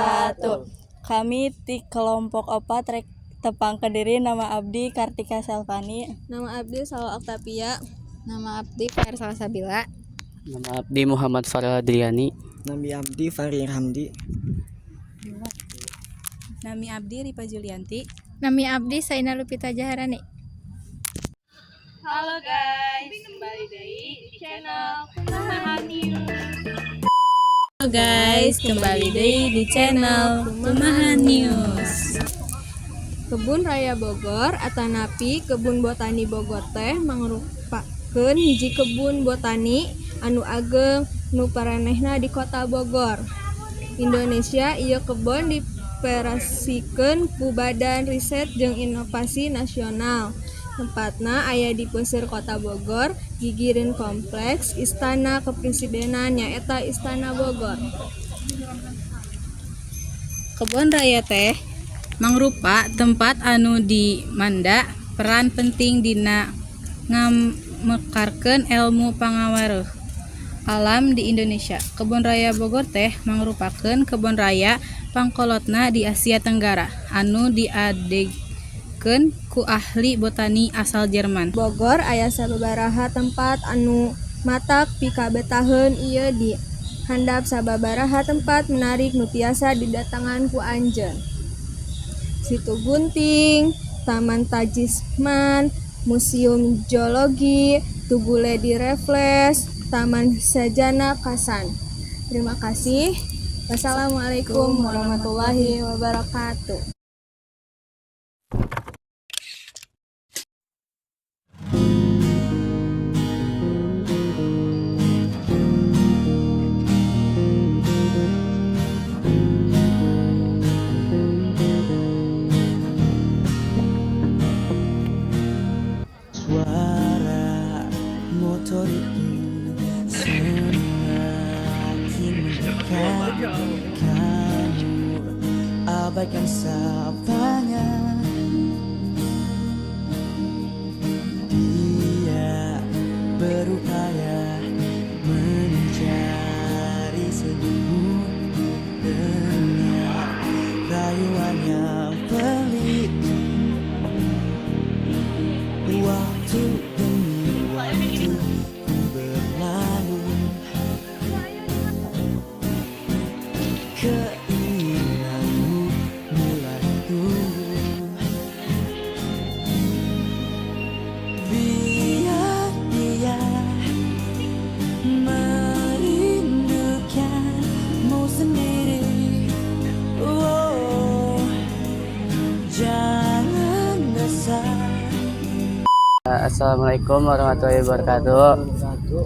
wabarakatuh. Kami ti kelompok 4 rek tepang Kediri. Nama abdi Kartika Selvani. Nama abdi Salwa Oktavia. Nama abdi Fair Salasabila. Nama abdi Muhammad Farel Adriani. Nama abdi Fahri Hamdi. Nami abdi Ripa Julianti. Nami abdi Saina Lupita Jaharani. Halo guys, kembali di channel Kumaha News. Halo guys, kembali di channel Kumaha News. Kebun Raya Bogor atanapi Kebun Botani Bogor teh mangrupakeun hiji kebun botani anu ageng nu paranehna di Kota Bogor. Indonesia ieu kebun dioperasikeun ku Badan Riset jeung Inovasi Nasional. Tempatna aya di pesisir Kota Bogor, gigireun kompleks Istana Kepresidenan nyaeta Istana Bogor. Kebun raya teh mangrupa tempat anu dimanda peran penting dina ngamekarkeun ilmu pangawaruh alam di Indonesia. Kebun Raya Bogor teh mangrupakeun kebun raya pangkolotna di Asia Tenggara anu diadegeun ku ahli botani asal Jerman. Bogor aya sababaraha tempat anu matak pikabetaheun ieu di handap sababaraha tempat menarik nu tiasa didatangan ku anjeun. Situ Gunting, Taman Tajisman, Museum Geologi, Tugu Ledi Refles, Taman Sajana Kasan. Terima kasih. Wassalamualaikum warahmatullahi wabarakatuh. Suara motor itu semakin mendekat. Kamu abaikan sapanya. Dia berupaya mencari senyummu dengan rayuan yang pelik. Waktu demi waktu berlalu, keinginanmu mulai tumbuh. Biar dia merindukanmu sendiri. Oh, jangan besar. Assalamualaikum warahmatullahi wabarakatuh.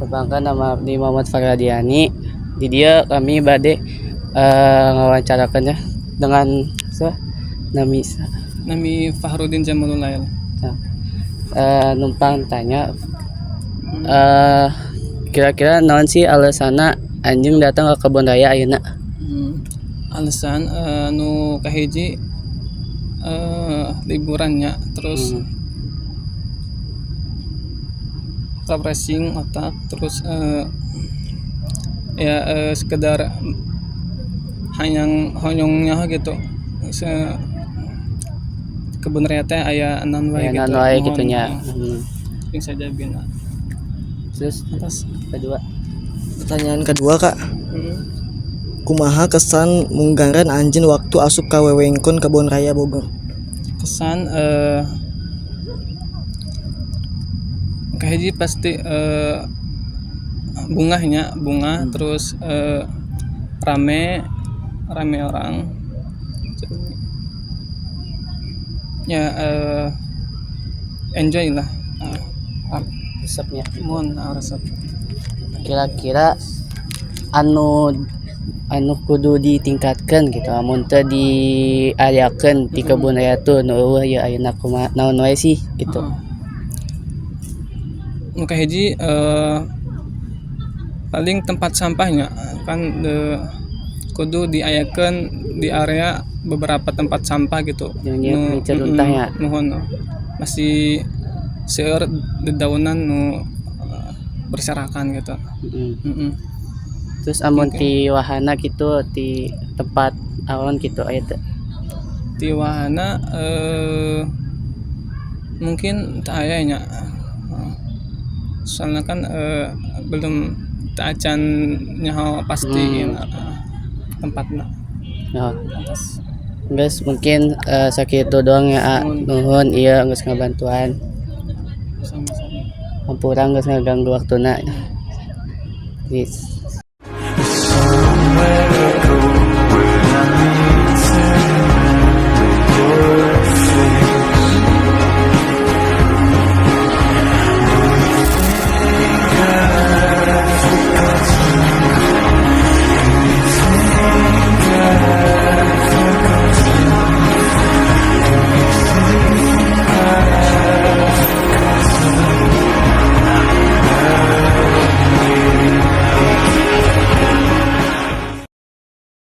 Tepangkan nama abdi Muhammad Farel Adriani. Di dia kami bade ngawancarakan ya dengan Nami Fahrudin Jamalul Lail. Numpang tanya kira-kira naon sih alasanna anjing datang ke kebun raya ayeuna? Alasan nu kahiji liburannya, terus refreshing otak, terus sekedar hanyongnya gitu. Kebun raya teh aya anan wae gitu. Anan wae kitu nya. Yang saja bina. Terus kedua. Pertanyaan kedua, Kak. Kumaha kesan munggaran anjeun waktu asup ka wewengkon Kebun Raya Bogor? Kesan kahiji pasti bunga, terus rame orang ya, enjoy lah Resepnya. resep. Kira-kira anu kudu ditingkatkan gitu, amun teu diayakeun di kebun raya tuh nu eueuh ya ayeuna kumaha naon wae sih gitu. Nu kahiji paling tempat sampahnya kan kudu diayakeun di area beberapa tempat sampah gitu. Yang ceruntahnya nuhun masih seueur dedaunan nu berserakan gitu. Terus amun di wahana gitu di tempat awan gitu aya teh. Di wahana mungkin tak aya nya. Soalnya kan belum tak acan nyaho pastiin tempatna. Oh. Atas. Guys, mungkin sakitu doang ya. Nuhun ieu geus ngabantuan. Sama-sama. Hampura geus ngaganggu waktuna. Please. Somewhere